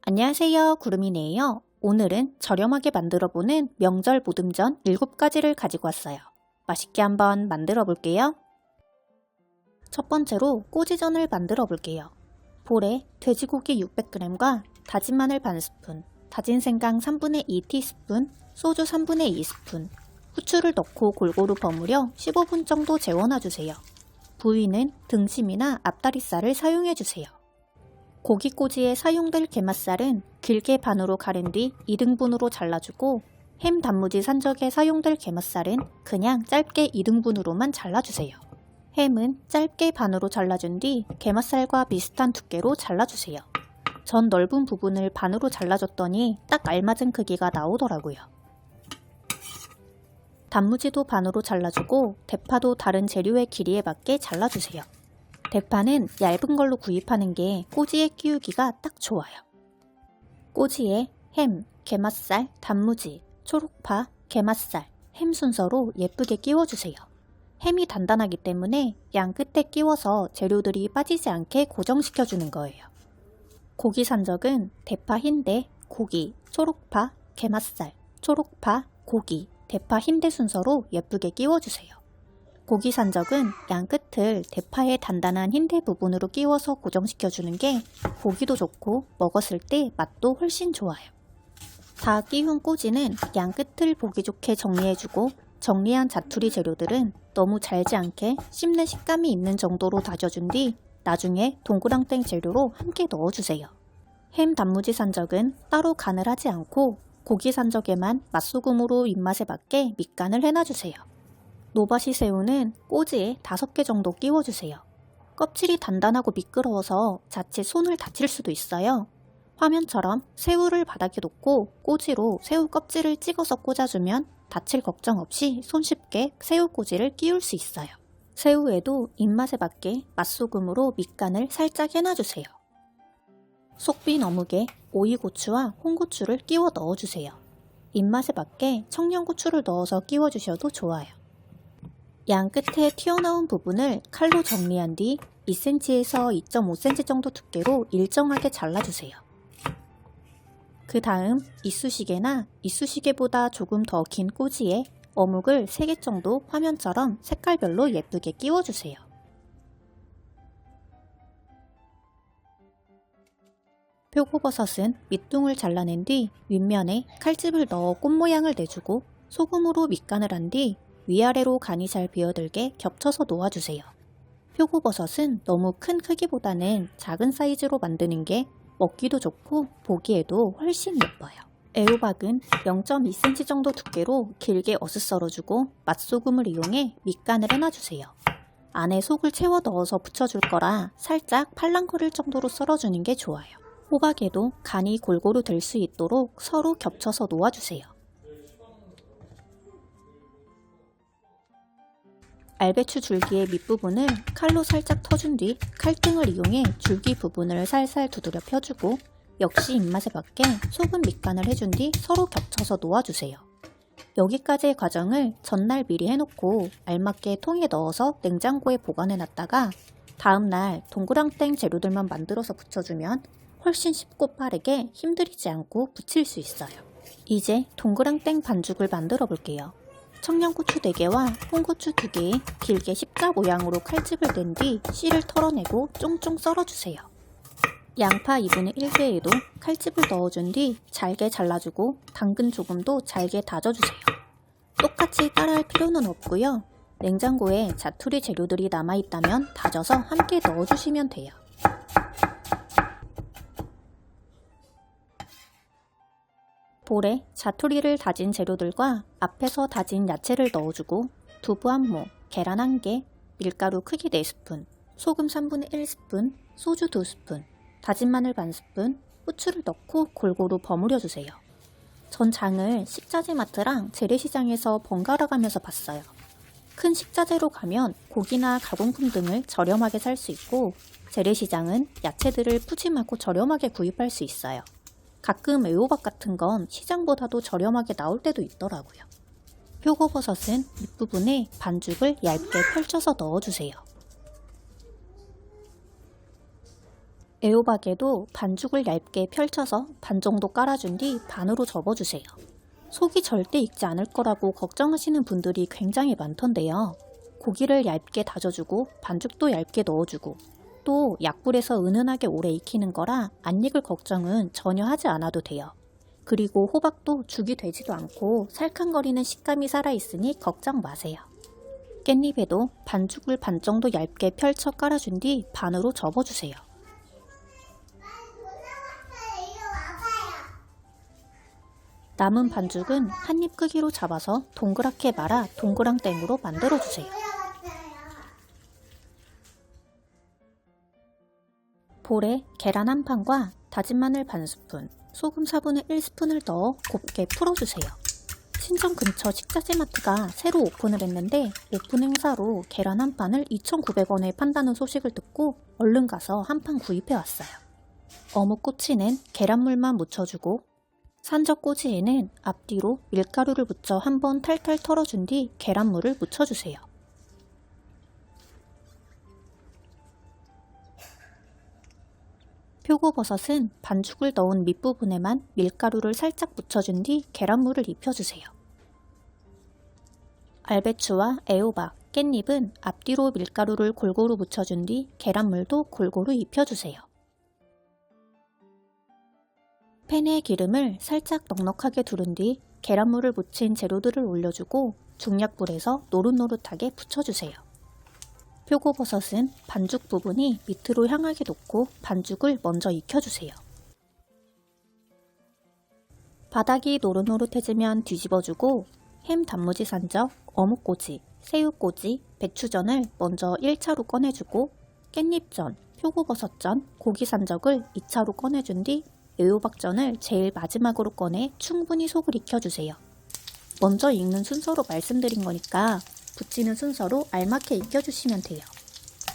안녕하세요, 구름이네요. 오늘은 저렴하게 만들어보는 명절 모듬전 7가지를 가지고 왔어요. 맛있게 한번 만들어 볼게요. 첫 번째로 꼬지전을 만들어 볼게요. 볼에 돼지고기 600g과 다진 마늘 반스푼, 다진 생강 3분의 2티스푼, 소주 3분의 2스푼, 후추를 넣고 골고루 버무려 15분 정도 재워놔주세요. 부위는 등심이나 앞다리살을 사용해주세요. 고기꼬지에 사용될 게맛살은 길게 반으로 가른 뒤 2등분으로 잘라주고 햄 단무지 산적에 사용될 게맛살은 그냥 짧게 2등분으로만 잘라주세요. 햄은 짧게 반으로 잘라준 뒤 게맛살과 비슷한 두께로 잘라주세요. 전 넓은 부분을 반으로 잘라줬더니 딱 알맞은 크기가 나오더라고요. 단무지도 반으로 잘라주고 대파도 다른 재료의 길이에 맞게 잘라주세요. 대파는 얇은 걸로 구입하는 게 꼬지에 끼우기가 딱 좋아요. 꼬지에 햄, 게맛살, 단무지, 초록파, 게맛살, 햄 순서로 예쁘게 끼워주세요. 햄이 단단하기 때문에 양 끝에 끼워서 재료들이 빠지지 않게 고정시켜주는 거예요. 고기 산적은 대파 흰대, 고기, 초록파, 게맛살, 초록파, 고기, 대파 흰대 순서로 예쁘게 끼워주세요. 고기 산적은 양 끝을 대파의 단단한 흰대 부분으로 끼워서 고정시켜주는 게 보기도 좋고 먹었을 때 맛도 훨씬 좋아요. 다 끼운 꼬지는 양 끝을 보기 좋게 정리해주고 정리한 자투리 재료들은 너무 잘지 않게 씹는 식감이 있는 정도로 다져준 뒤 나중에 동그랑땡 재료로 함께 넣어주세요. 햄 단무지 산적은 따로 간을 하지 않고 고기 산적에만 맛소금으로 입맛에 맞게 밑간을 해놔주세요. 노바시 새우는 꼬지에 5개 정도 끼워주세요. 껍질이 단단하고 미끄러워서 자칫 손을 다칠 수도 있어요. 화면처럼 새우를 바닥에 놓고 꼬지로 새우 껍질을 찍어서 꽂아주면 다칠 걱정 없이 손쉽게 새우 꼬지를 끼울 수 있어요. 새우에도 입맛에 맞게 맛소금으로 밑간을 살짝 해놔주세요. 속빈 어묵에 오이고추와 홍고추를 끼워 넣어주세요. 입맛에 맞게 청양고추를 넣어서 끼워주셔도 좋아요. 양 끝에 튀어나온 부분을 칼로 정리한 뒤 2cm에서 2.5cm 정도 두께로 일정하게 잘라주세요. 그 다음 이쑤시개나 이쑤시개보다 조금 더 긴 꼬지에 어묵을 3개 정도 화면처럼 색깔별로 예쁘게 끼워주세요. 표고버섯은 밑둥을 잘라낸 뒤 윗면에 칼집을 넣어 꽃 모양을 내주고 소금으로 밑간을 한 뒤 위아래로 간이 잘 비어들게 겹쳐서 놓아주세요. 표고버섯은 너무 큰 크기보다는 작은 사이즈로 만드는 게 먹기도 좋고 보기에도 훨씬 예뻐요. 애호박은 0.2cm 정도 두께로 길게 어슷 썰어주고 맛소금을 이용해 밑간을 해놔주세요. 안에 속을 채워 넣어서 부쳐줄 거라 살짝 팔랑거릴 정도로 썰어주는 게 좋아요. 호박에도 간이 골고루 될 수 있도록 서로 겹쳐서 놓아주세요. 알배추 줄기의 밑부분을 칼로 살짝 터준 뒤 칼등을 이용해 줄기 부분을 살살 두드려 펴주고 역시 입맛에 맞게 소금 밑간을 해준 뒤 서로 겹쳐서 놓아주세요. 여기까지의 과정을 전날 미리 해놓고 알맞게 통에 넣어서 냉장고에 보관해놨다가 다음날 동그랑땡 재료들만 만들어서 붙여주면 훨씬 쉽고 빠르게 힘들이지 않고 붙일 수 있어요. 이제 동그랑땡 반죽을 만들어 볼게요. 청양고추 4개와 홍고추 2개에 길게 십자 모양으로 칼집을 댄 뒤 씨를 털어내고 쫑쫑 썰어주세요. 양파 2분의 1개에도 칼집을 넣어준 뒤 잘게 잘라주고 당근 조금도 잘게 다져주세요. 똑같이 따라할 필요는 없고요. 냉장고에 자투리 재료들이 남아있다면 다져서 함께 넣어주시면 돼요. 볼에 자투리를 다진 재료들과 앞에서 다진 야채를 넣어주고 두부 1모, 계란 1개, 밀가루 크기 4스푼, 소금 3분의 1스푼, 소주 2스푼, 다진 마늘 반스푼, 후추를 넣고 골고루 버무려주세요. 전 장을 식자재 마트랑 재래시장에서 번갈아 가면서 봤어요. 큰 식자재로 가면 고기나 가공품 등을 저렴하게 살 수 있고 재래시장은 야채들을 푸짐하고 저렴하게 구입할 수 있어요. 가끔 애호박 같은 건 시장보다도 저렴하게 나올 때도 있더라고요. 표고버섯은 밑부분에 반죽을 얇게 펼쳐서 넣어주세요. 애호박에도 반죽을 얇게 펼쳐서 반 정도 깔아준 뒤 반으로 접어주세요. 속이 절대 익지 않을 거라고 걱정하시는 분들이 굉장히 많던데요. 고기를 얇게 다져주고 반죽도 얇게 넣어주고 또 약불에서 은은하게 오래 익히는 거라 안 익을 걱정은 전혀 하지 않아도 돼요. 그리고 호박도 죽이 되지도 않고 살캉거리는 식감이 살아있으니 걱정 마세요. 깻잎에도 반죽을 반 정도 얇게 펼쳐 깔아준 뒤 반으로 접어주세요. 남은 반죽은 한 입 크기로 잡아서 동그랗게 말아 동그랑땡으로 만들어주세요. 볼에 계란 한 판과 다진 마늘 반 스푼, 소금 4분의 1스푼을 넣어 곱게 풀어주세요. 신전 근처 식자재 마트가 새로 오픈을 했는데 오픈 행사로 계란 한 판을 2,900원에 판다는 소식을 듣고 얼른 가서 한 판 구입해 왔어요. 어묵 꼬치는 계란물만 묻혀주고 산적 꼬지에는 앞뒤로 밀가루를 묻혀 한번 탈탈 털어준 뒤 계란물을 묻혀주세요. 표고버섯은 반죽을 넣은 밑부분에만 밀가루를 살짝 묻혀준 뒤 계란물을 입혀주세요. 알배추와 애호박, 깻잎은 앞뒤로 밀가루를 골고루 묻혀준 뒤 계란물도 골고루 입혀주세요. 팬에 기름을 살짝 넉넉하게 두른 뒤 계란물을 묻힌 재료들을 올려주고 중약불에서 노릇노릇하게 부쳐주세요. 표고버섯은 반죽 부분이 밑으로 향하게 놓고 반죽을 먼저 익혀주세요. 바닥이 노릇노릇해지면 뒤집어주고 햄 단무지 산적, 어묵꼬지, 새우꼬지, 배추전을 먼저 1차로 꺼내주고 깻잎전, 표고버섯전, 고기 산적을 2차로 꺼내준 뒤 애호박전을 제일 마지막으로 꺼내 충분히 속을 익혀주세요. 먼저 익는 순서로 말씀드린 거니까 붙이는 순서로 알맞게 익혀주시면 돼요.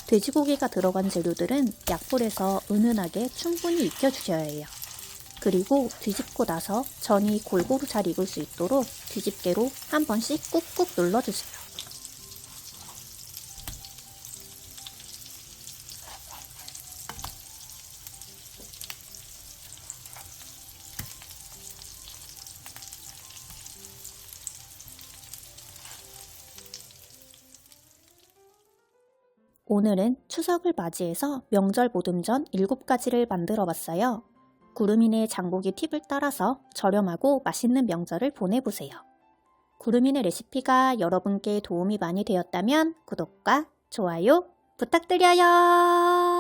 돼지고기가 들어간 재료들은 약불에서 은은하게 충분히 익혀주셔야 해요. 그리고 뒤집고 나서 전이 골고루 잘 익을 수 있도록 뒤집개로 한 번씩 꾹꾹 눌러주세요. 오늘은 추석을 맞이해서 명절 모듬전 7가지를 만들어 봤어요. 구름이네 장보기 팁을 따라서 저렴하고 맛있는 명절을 보내보세요. 구름이네 레시피가 여러분께 도움이 많이 되었다면 구독과 좋아요 부탁드려요.